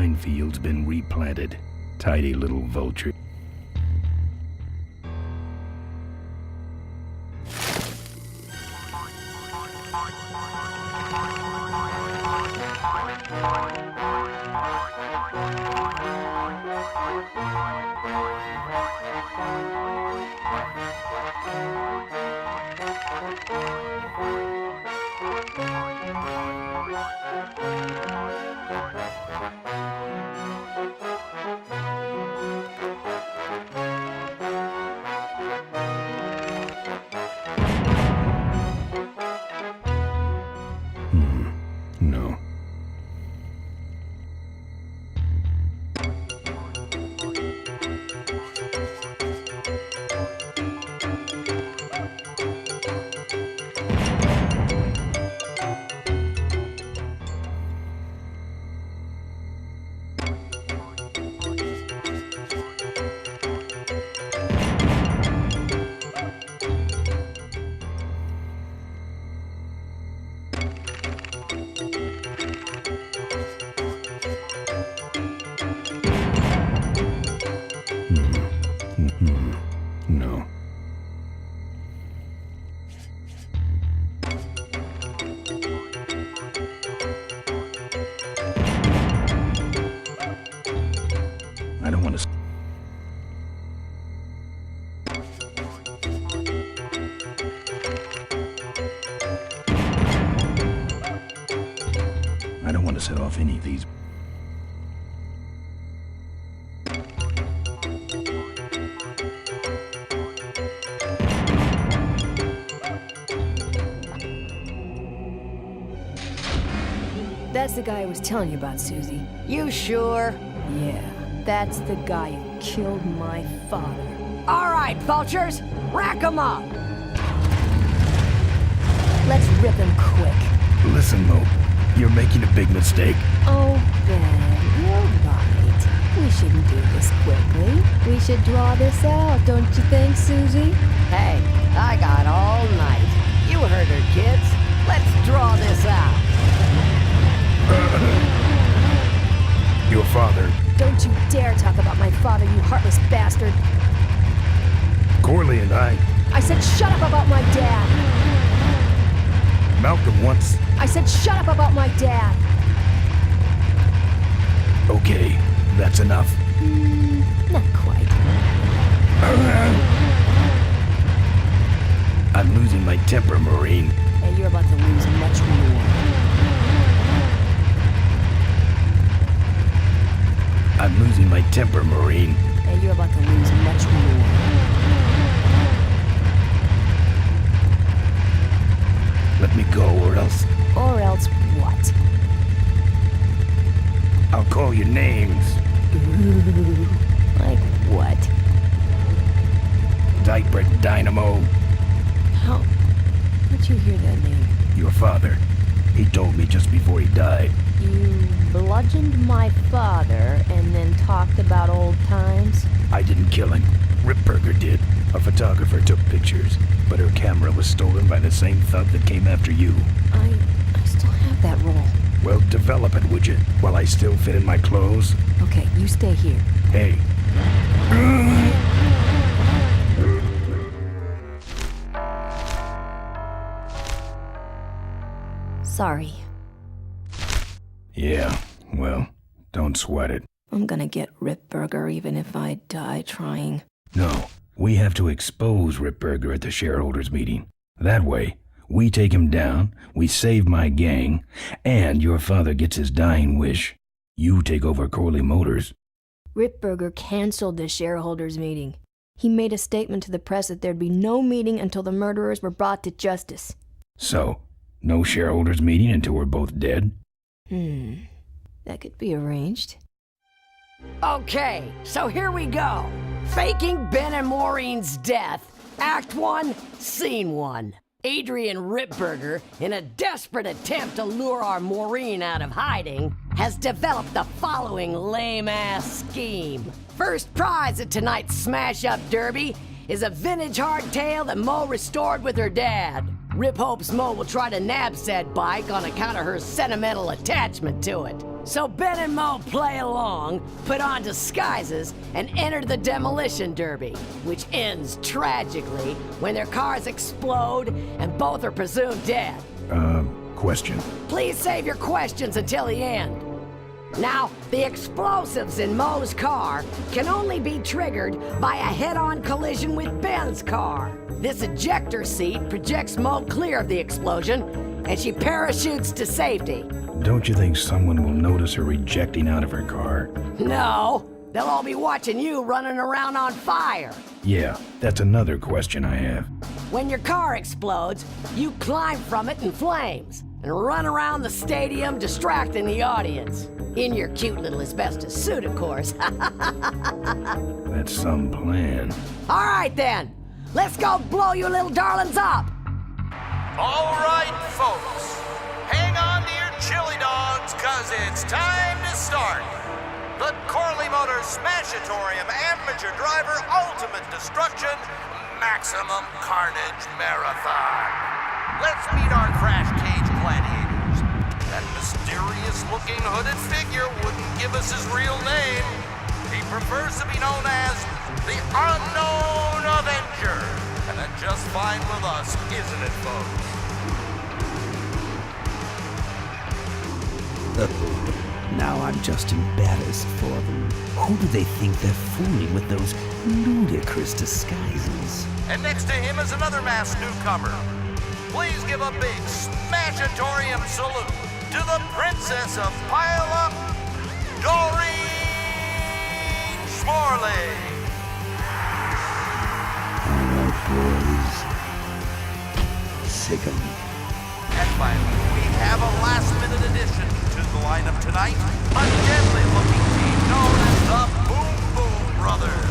minefields been replanted. Tidy little vulture. No. No. I don't want to. I don't want to set off any of these. That's the guy I was telling you about, Susie. You sure? Yeah, that's the guy who killed my father. All right, vultures, rack 'em up. Let's rip him quick. Listen, Mo, you're making a big mistake. Oh, Ben, you're right. We shouldn't do this quickly. We should draw this out, don't you think, Susie? Hey, I got all night. You heard her, kids. Let's draw this out. Your father, Don't you dare talk about my father, you heartless bastard. Corley, and I, I said shut up about my dad. Malcolm once. I said shut up about my dad. Okay, that's enough. Not quite. I'm losing my temper, Maureen. And you're about to lose much more. I'm losing my temper, Maureen. And you're about to lose much more. Let me go, or else Or else what? I'll call you names. Ooh, like what? Diaper Dynamo. How? How'd you hear that name? Your father. He told me just before he died. You bludgeoned my father and then talked about old times? I didn't kill him. Ripburger did. A photographer took pictures, but her camera was stolen by the same thug that came after you. I still have that roll. Well, develop it, would you? While I still fit in my clothes? Okay, you stay here. Hey. Sorry. Yeah, well, don't sweat it. I'm gonna get Ripburger even if I die trying. No, we have to expose Ripburger at the shareholders meeting. That way, we take him down, we save my gang, and your father gets his dying wish. You take over Corley Motors. Ripburger canceled the shareholders meeting. He made a statement to the press that there'd be no meeting until the murderers were brought to justice. So, no shareholders meeting until we're both dead? That could be arranged. Okay, so here we go. Faking Ben and Maureen's death. Act 1, Scene 1. Adrian Ripburger, in a desperate attempt to lure our Maureen out of hiding, has developed the following lame-ass scheme. First prize at tonight's Smash-Up Derby is a vintage hardtail that Mo restored with her dad. Rip hopes Mo will try to nab said bike on account of her sentimental attachment to it. So Ben and Mo play along, put on disguises, and enter the demolition derby, which ends tragically when their cars explode and both are presumed dead. Question. Please save your questions until the end. Now, the explosives in Mo's car can only be triggered by a head-on collision with Ben's car. This ejector seat projects Mo clear of the explosion, and she parachutes to safety. Don't you think someone will notice her ejecting out of her car? No, they'll all be watching you running around on fire. Yeah, that's another question I have. When your car explodes, you climb from it in flames and run around the stadium distracting the audience. In your cute little asbestos suit, of course. That's some plan. All right then, let's go blow you little darlings up. All right, folks. Hang on to your chili dogs, cause it's time to start. The Corley Motors Smashatorium Amateur Driver Ultimate Destruction Maximum Carnage Marathon. Let's meet our crash cage gladiators. That mysterious-looking hooded figure wouldn't give us his real name. He prefers to be known as the Unknown Avenger. And that's just fine with us, isn't it, folks? Now I'm just embarrassed for them. Who do they think they're fooling with those ludicrous disguises? And next to him is another masked newcomer. Please give a big Smashatorium salute to the Princess of Pile-Up, Doreen Schmorley. All right, boys. Sick 'em. And finally, we have a last-minute addition to the lineup tonight. A deadly-looking team known as the Boom Boom Brothers.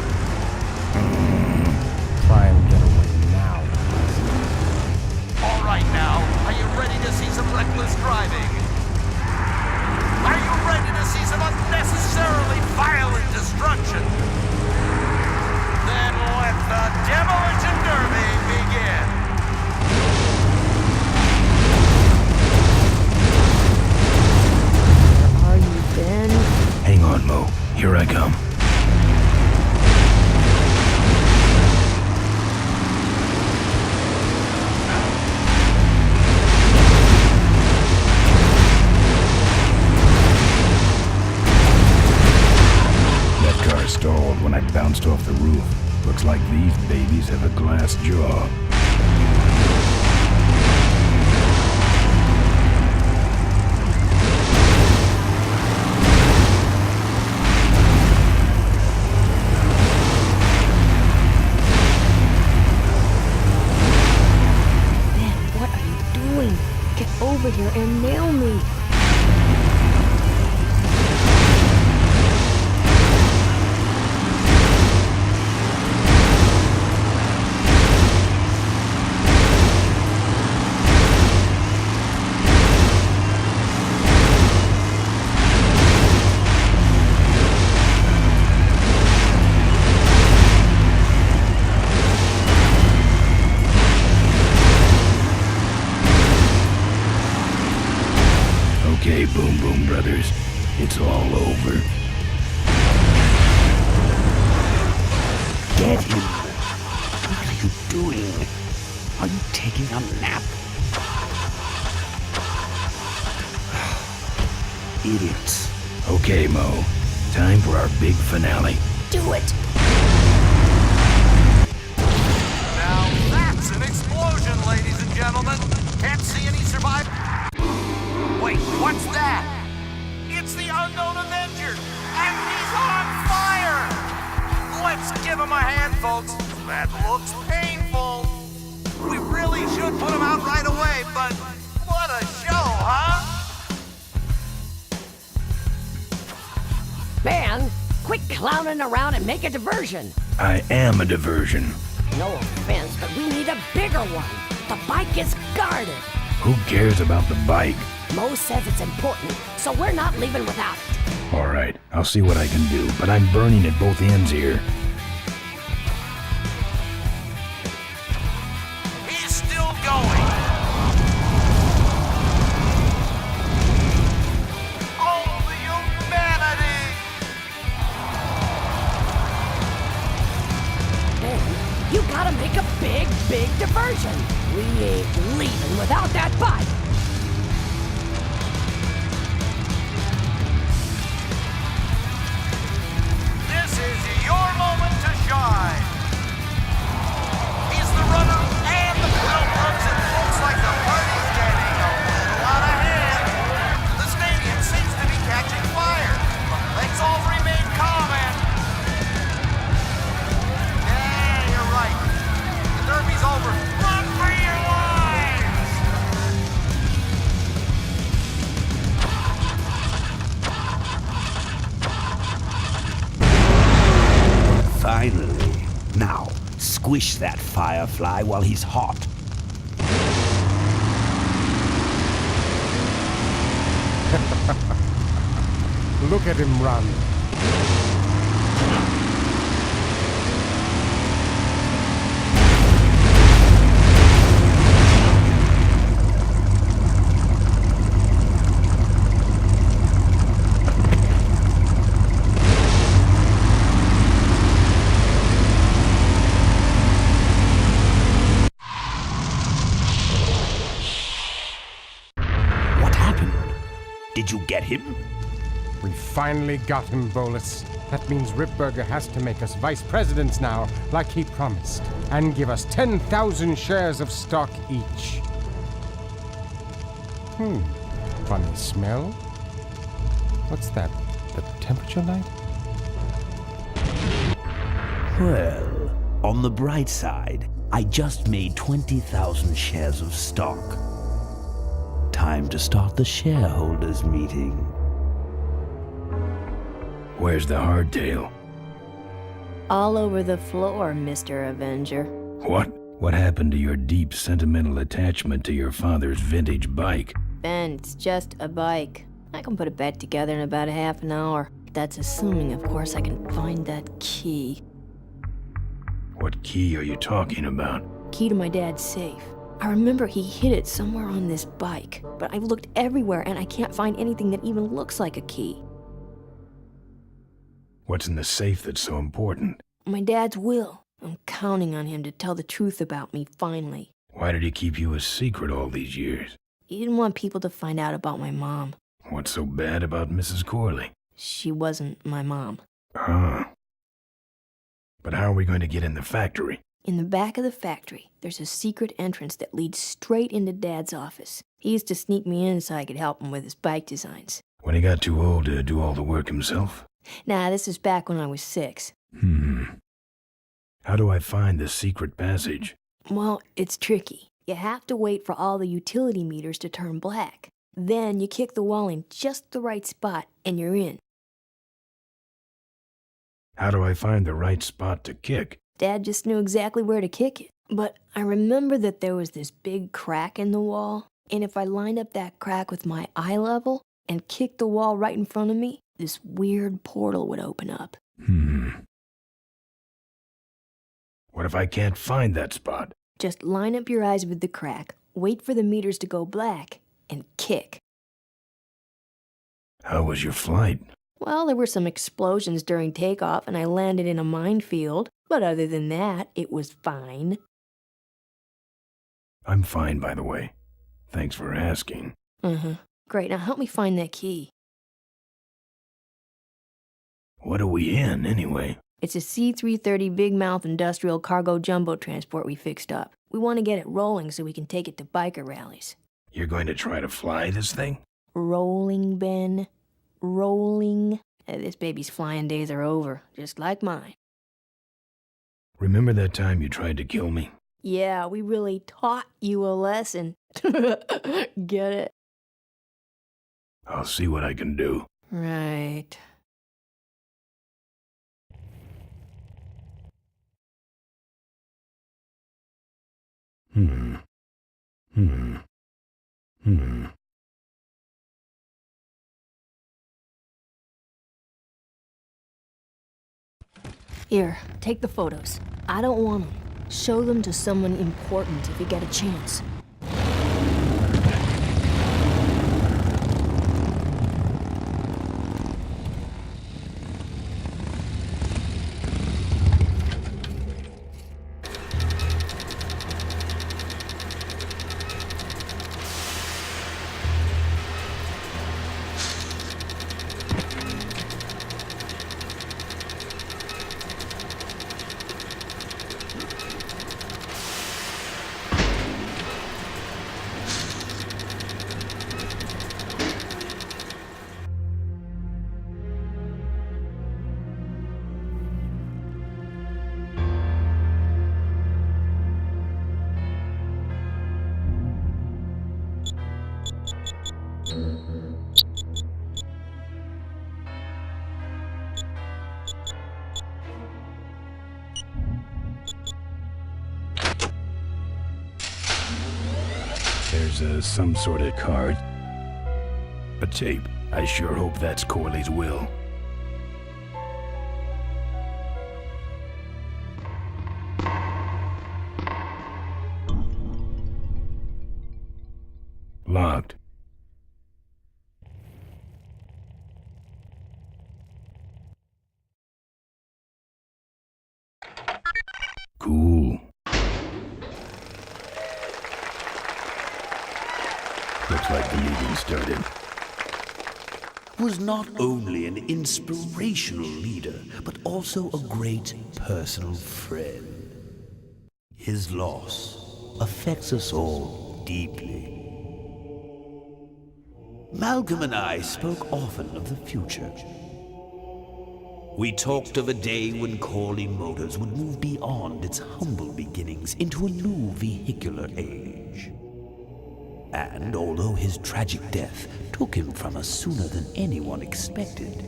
Try and get away now. All right now, are you ready to see some reckless driving? Are you ready to see some unnecessarily violent destruction? Then let the Demolition Derby begin. Where are you, Ben? Hang on, Mo. Here I come. That car stalled when I bounced off the roof. Looks like these babies have a glass jaw. Ben, what are you doing? Get over here and nail me. Okay, Boom Boom Brothers. It's all over. Get him! What are you doing? Are you taking a nap? Idiots. Okay, Mo. Time for our big finale. Do it! Now that's an explosion, ladies and gentlemen. Can't see any survivors. Wait, what's that? It's the Unknown Avenger, and he's on fire! Let's give him a hand, folks. That looks painful. We really should put him out right away, but what a show, huh? Man, quit clowning around and make a diversion. I am a diversion. No offense, but we need a bigger one. The bike is guarded. Who cares about the bike? Mo says it's important, so we're not leaving without it. All right, I'll see what I can do, but I'm burning at both ends here. He's still going. Squish that firefly while he's hot. Look at him run. What happened? Did you get him? We finally got him, Bolus. That means Ripburger has to make us vice presidents now, like he promised, and give us 10,000 shares of stock each. Funny smell. What's that? The temperature light? Well, on the bright side, I just made 20,000 shares of stock. Time to start the shareholders meeting. Where's the hardtail? All over the floor, Mr. Avenger. What? What happened to your deep sentimental attachment to your father's vintage bike? Ben, it's just a bike. I can put it back together in about a half an hour. That's assuming, of course, I can find that key. What key are you talking about? Key to my dad's safe. I remember he hid it somewhere on this bike, but I've looked everywhere and I can't find anything that even looks like a key. What's in the safe that's so important? My dad's will. I'm counting on him to tell the truth about me finally. Why did he keep you a secret all these years? He didn't want people to find out about my mom. What's so bad about Mrs. Corley? She wasn't my mom. Ah. But how are we going to get in the factory? In the back of the factory, there's a secret entrance that leads straight into Dad's office. He used to sneak me in so I could help him with his bike designs. When he got too old to do all the work himself? Nah, this is back when I was 6. How do I find the secret passage? Well, it's tricky. You have to wait for all the utility meters to turn black. Then you kick the wall in just the right spot and you're in. How do I find the right spot to kick? Dad just knew exactly where to kick it. But I remember that there was this big crack in the wall, and if I lined up that crack with my eye level and kicked the wall right in front of me, this weird portal would open up. What if I can't find that spot? Just line up your eyes with the crack, wait for the meters to go black, and kick. How was your flight? Well, there were some explosions during takeoff, and I landed in a minefield. But other than that, it was fine. I'm fine, by the way. Thanks for asking. Great, now help me find that key. What are we in, anyway? It's a C-330 Big Mouth Industrial Cargo Jumbo Transport we fixed up. We want to get it rolling so we can take it to biker rallies. You're going to try to fly this thing? Rolling, Ben. Rolling. This baby's flying days are over, just like mine. Remember that time you tried to kill me? Yeah, we really taught you a lesson. Get it? I'll see what I can do. Right. Here, take the photos. I don't want them. Show them to someone important if you get a chance. There's some sort of card. A tape. I sure hope that's Corley's will. Locked. Cool. Looks like the meeting started. Was not only an inspirational leader, but also a great personal friend. His loss affects us all deeply. Malcolm and I spoke often of the future. We talked of a day when Corley Motors would move beyond its humble beginnings into a new vehicular age. And although his tragic death took him from us sooner than anyone expected,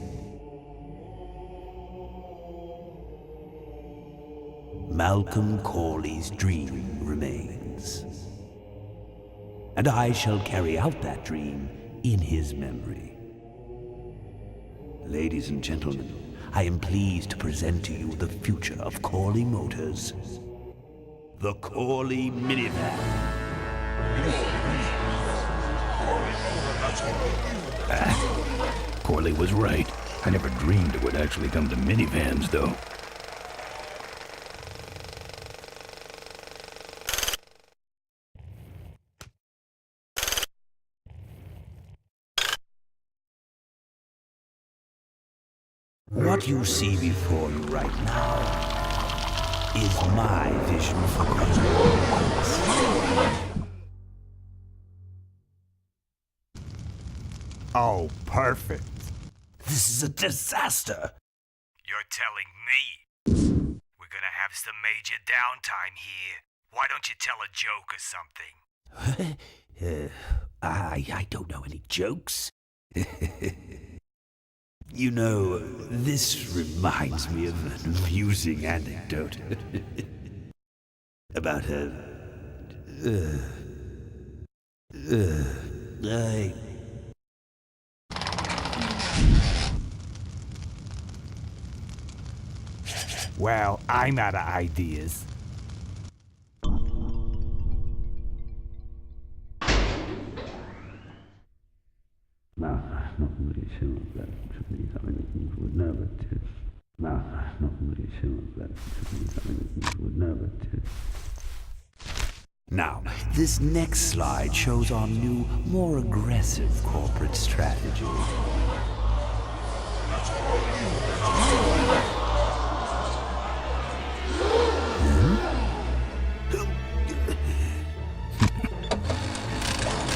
Malcolm Corley's dream remains. And I shall carry out that dream in his memory. Ladies and gentlemen, I am pleased to present to you the future of Corley Motors. The Corley Minivan. Corley was right. I never dreamed it would actually come to minivans, though. What you see before you right now is my vision for Cosmos. Oh, perfect. This is a disaster. You're telling me we're gonna have some major downtime here. Why don't you tell a joke or something? I don't know any jokes. You know, this reminds me of an amusing anecdote about Well, I'm out of ideas. Now, this next slide shows our new, more aggressive corporate strategy.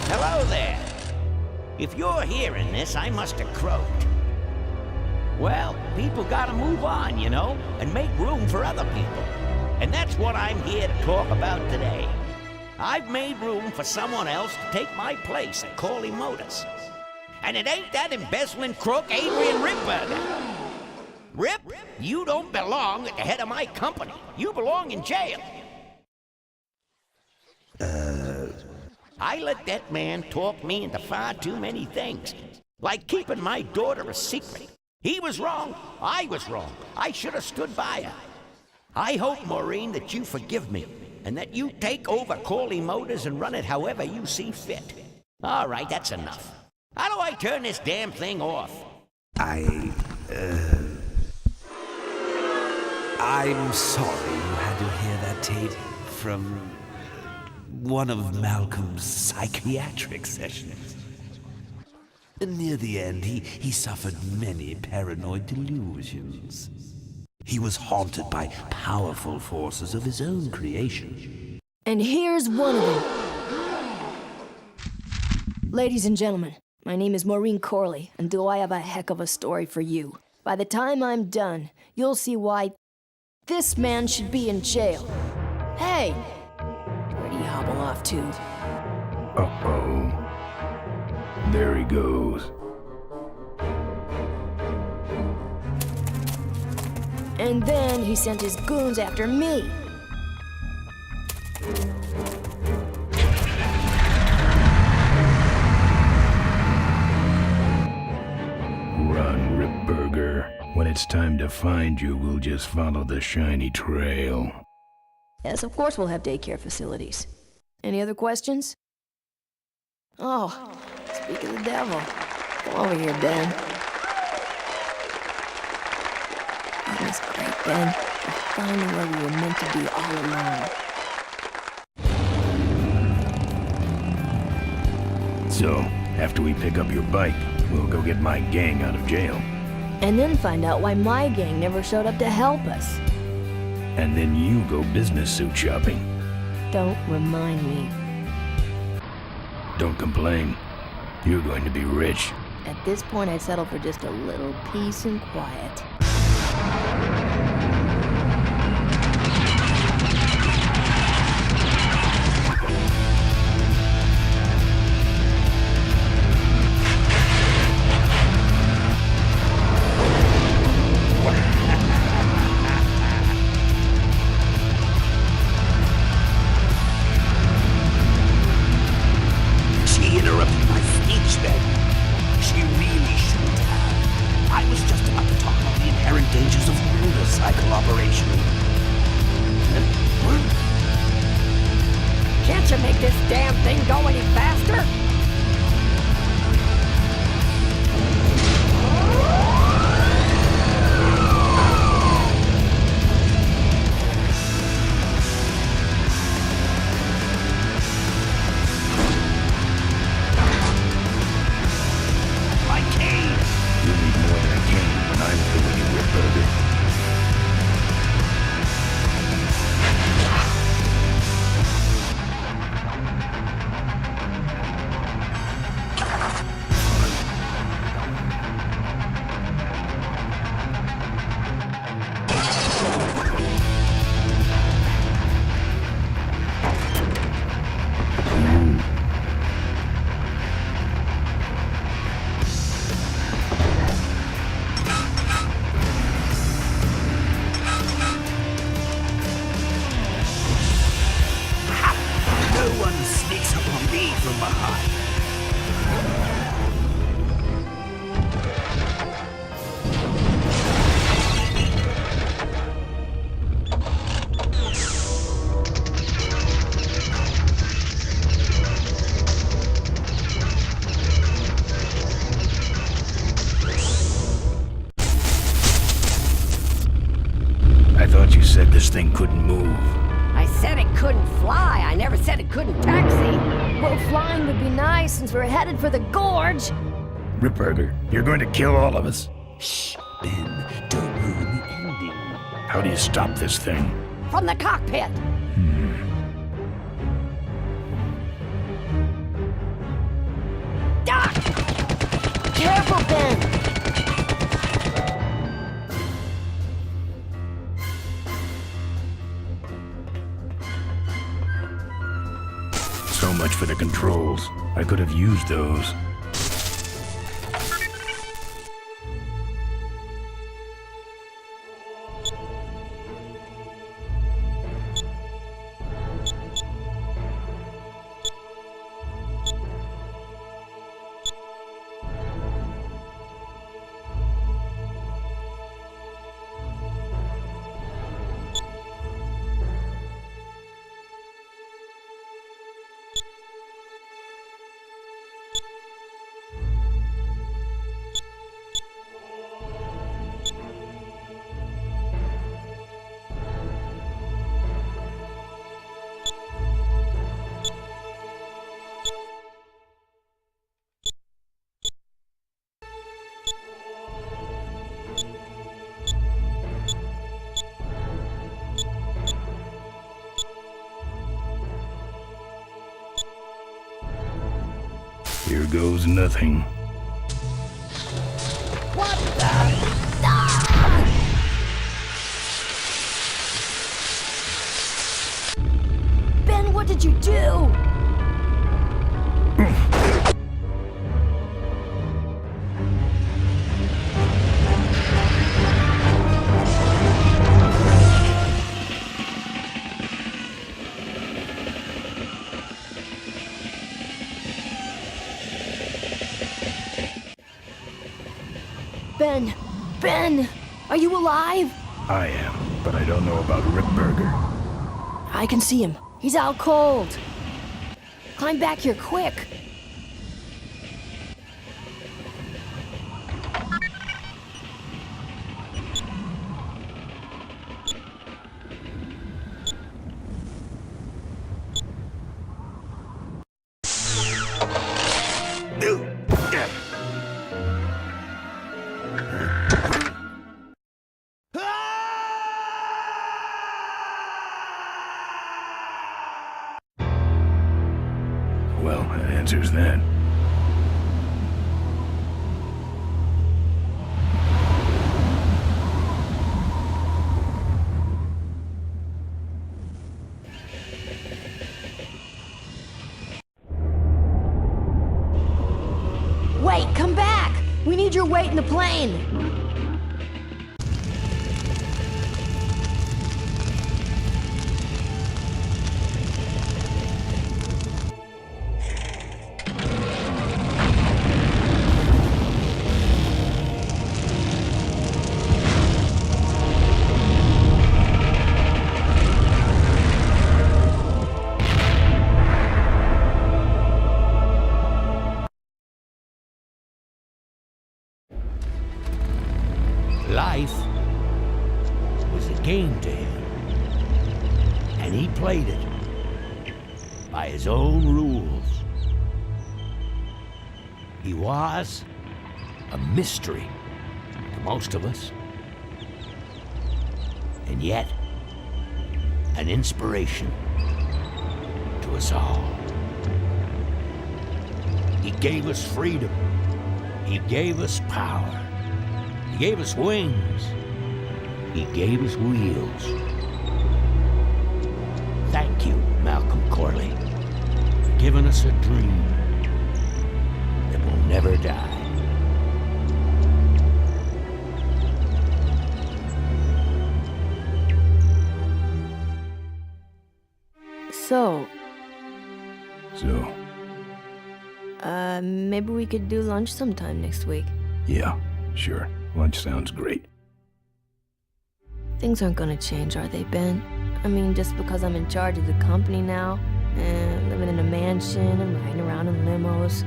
Hello there. If you're hearing this, I must have croaked. Well, people gotta move on, you know, and make room for other people. And that's what I'm here to talk about today. I've made room for someone else to take my place at Corley Motors. And it ain't that embezzling crook Adrian Ripburger. Rip, you don't belong at the head of my company. You belong in jail. I let that man talk me into far too many things. Like keeping my daughter a secret. He was wrong. I was wrong. I should have stood by her. I hope, Maureen, that you forgive me, and that you take over Corley Motors and run it however you see fit. All right, that's enough. How do I turn this damn thing off? I'm sorry you had to hear that tape from one of Malcolm's psychiatric sessions. Near the end, he suffered many paranoid delusions. He was haunted by powerful forces of his own creation. And here's one of them. Ladies and gentlemen, my name is Maureen Corley, and do I have a heck of a story for you. By the time I'm done, you'll see why this man should be in jail. Hey! Where'd he hobble off to? Uh-oh. There he goes. And then he sent his goons after me. it's time to find you, we'll just follow the shiny trail. Yes, of course we'll have daycare facilities. Any other questions? Oh, speak of the devil. Come over here, Ben. That was great, Ben. We're finding where we were meant to be all along. So, after we pick up your bike, we'll go get my gang out of jail. And then find out why my gang never showed up to help us. And then you go business suit shopping. Don't remind me. Don't complain. You're going to be rich. At this point, I'd settle for just a little peace and quiet. She interrupted my speech then. She really shouldn't have. I was just about to talk about the inherent dangers of motorcycle operation. Can't you make this damn thing go any faster? My cane! You need more than a cane when I'm through with you, Ripburger. No one sneaks up on me from behind. I thought you said this thing couldn't move. I said it couldn't fly. I never said it couldn't taxi. Well, flying would be nice since we're headed for the gorge. Ripburger, you're going to kill all of us. Shh, Ben, don't ruin the ending. How do you stop this thing? From the cockpit. Ah! Careful, Ben. So much for the controls. I could have used those. Here goes nothing. What the? Ben, what did you do? Ben! Are you alive? I am, but I don't know about Ripburger. I can see him. He's out cold. Climb back here, quick. Well, that answers that. Wait, come back! We need your weight in the plane! Life was a game to him, and he played it by his own rules. He was a mystery to most of us, and yet an inspiration to us all. He gave us freedom. He gave us power. He gave us wings. He gave us wheels. Thank you, Malcolm Corley, for giving us a dream that will never die. So, maybe we could do lunch sometime next week. Yeah, sure. Lunch sounds great. Things aren't gonna change, are they, Ben? I mean, just because I'm in charge of the company now, and living in a mansion and riding around in limos,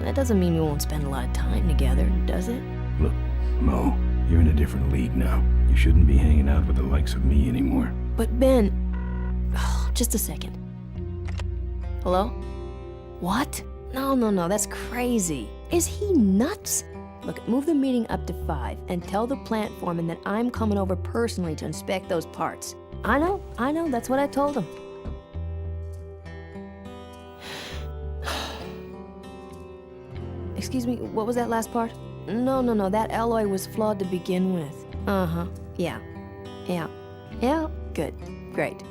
that doesn't mean we won't spend a lot of time together, does it? Look, Mo, you're in a different league now. You shouldn't be hanging out with the likes of me anymore. But Ben... Oh, just a second. Hello? What? No, that's crazy. Is he nuts? Look, move the meeting up to 5 and tell the plant foreman that I'm coming over personally to inspect those parts. I know, that's what I told him. Excuse me, what was that last part? No, that alloy was flawed to begin with. Uh-huh, yeah, good, great. Yeah.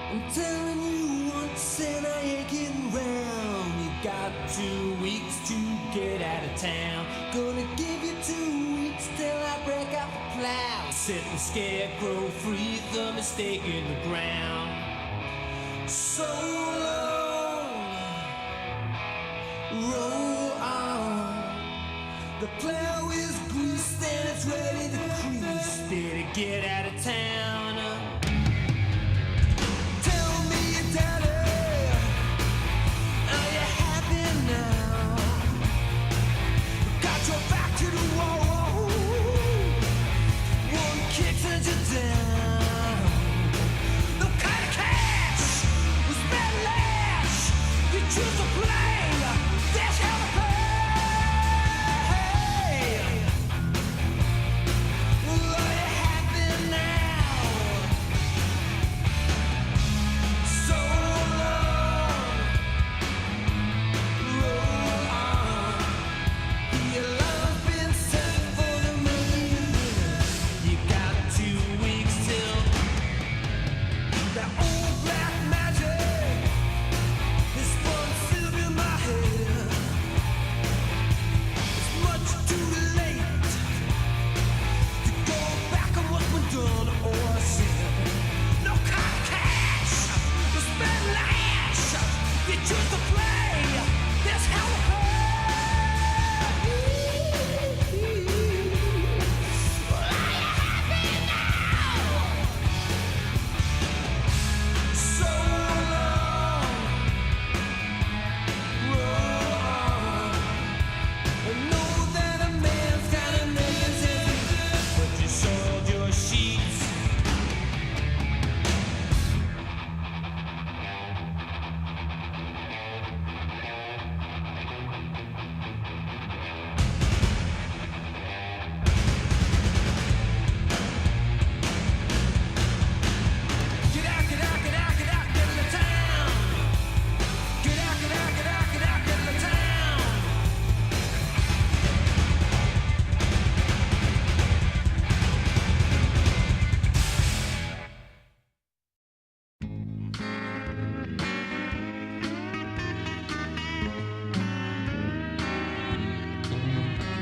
I'm telling you once and I ain't getting round. You got 2 weeks to get out of town. Gonna give you 2 weeks till I break out the plow. Set the scarecrow free, the mistake in the ground. So long, roll on. The plow is greased and it's ready to crease. Better get out of town. Tell me, daddy, are you happy now? Got your back to the wall. One kick sends you down. No kind of cash was bad lash. You choose to play. That's how to play. Well, are you happy now? So long, roll on. The alarm's been set for the moon. You got 2 weeks till that old black magic is spun silver in my head. It's much too late to go back on what's been done or said. No kind of cash, no spend lash. You choose to play. That's how to play. So long, roll on. I know that a man's got a negative, but you soiled your sheets. Get out, get out, get out, get out, get in the town. Get out, get out, get out, get out, get in the town.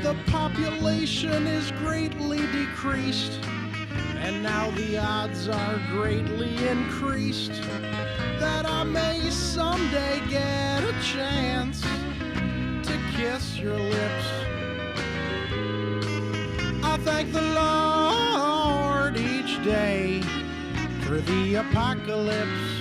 The population is greatly decreased, and now the odds are greatly increased that I may someday get a chance to kiss your lips. I thank the Lord each day through the apocalypse.